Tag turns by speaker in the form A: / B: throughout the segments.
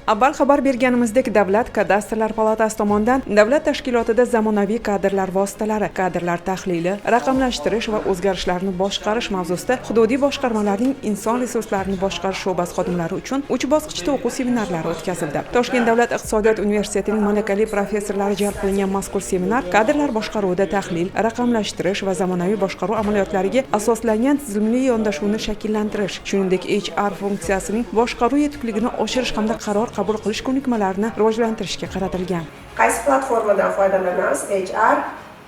A: Avval xabar berganimizdek, Davlat kadastrlar palatasi tomonidan davlat tashkilotida zamonaviy kadrlar vositalari, kadrlar tahlili, raqamlashtirish va o'zgarishlarni boshqarish mavzusida hududiy boshqarmalarning inson resurslarini boshqarish sho'basi xodimlari uchun 3 bosqichda o'quv seminarlari o'tkazildi. Toshkent davlat iqtisodiyot universitetining malakali professorlari jalb qilingan mazkur seminar kadrlar boshqaruvida tahlil, raqamlashtirish va zamonaviy boshqaruv amaliyotlariga asoslangan tizimli yondashuvni shakllantirish, shuningdek HR funksiyasining boshqaruv yetukligini oshirish hamda qaror qabul qilish ko'nikmalarini rivojlantirishga qaratilgan.
B: Qaysi platformadan foydalanamiz? HR,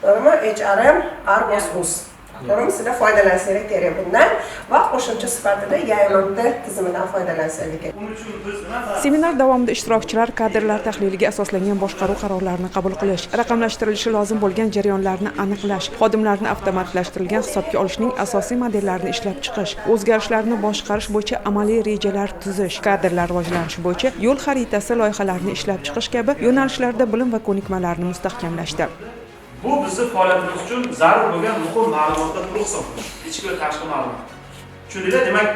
B: to'g'rimi? HRM, Argos.uz. To'g'rimi? Sizlar foydalansanglar kerak bundan va qo'shimcha sifatida YMT tizimidan foydalansanglar kerak.
A: Seminar davomida ishtirokchilar kadrlar tahliliga asoslangan boshqaruv qarorlarini qabul qilish, raqamlashtirilishi lozim bo'lgan jarayonlarni aniqlash, xodimlarni avtomatlashtirilgan hisobga olishning asosiy modellarini ishlab chiqish, o'zgarishlarni boshqarish bo'yicha amaliy rejalar tuzish, kadrlar rivojlanishi bo'yicha yo'l xaritasi loyihalarini ishlab chiqish kabi yo'nalishlarda bilim va ko'nikmalarni mustahkamlashdi.
C: Bu bizning faoliyatimiz uchun zarur bo'lgan muhim ma'lumotlar to'liq hisoblanadi. Ichki va tashqi ma'lumot. Tushundinglar? Demak,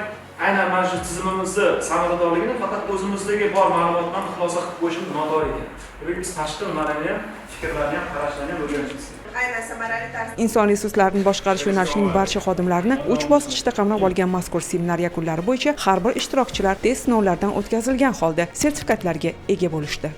C: aynan mana shu tizimimizni samaradorligini faqat o'zimizdagi bor ma'lumotdan xulosa qilib qo'yishimiz noto'g'ri ekan. Demak, biz tashqi nimalarni ham, fikrlarni ham, qarashlarni ham o'rganishimiz kerak.
A: Inson resurslarini boshqarish yo'nalishining barcha xodimlarini 3 bosqichda qamrab olgan mazkur seminar yakunlari bo'yicha har bir ishtirokchilar test sinovlaridan o'tkazilgan holda sertifikatlarga ega bo'lishdi.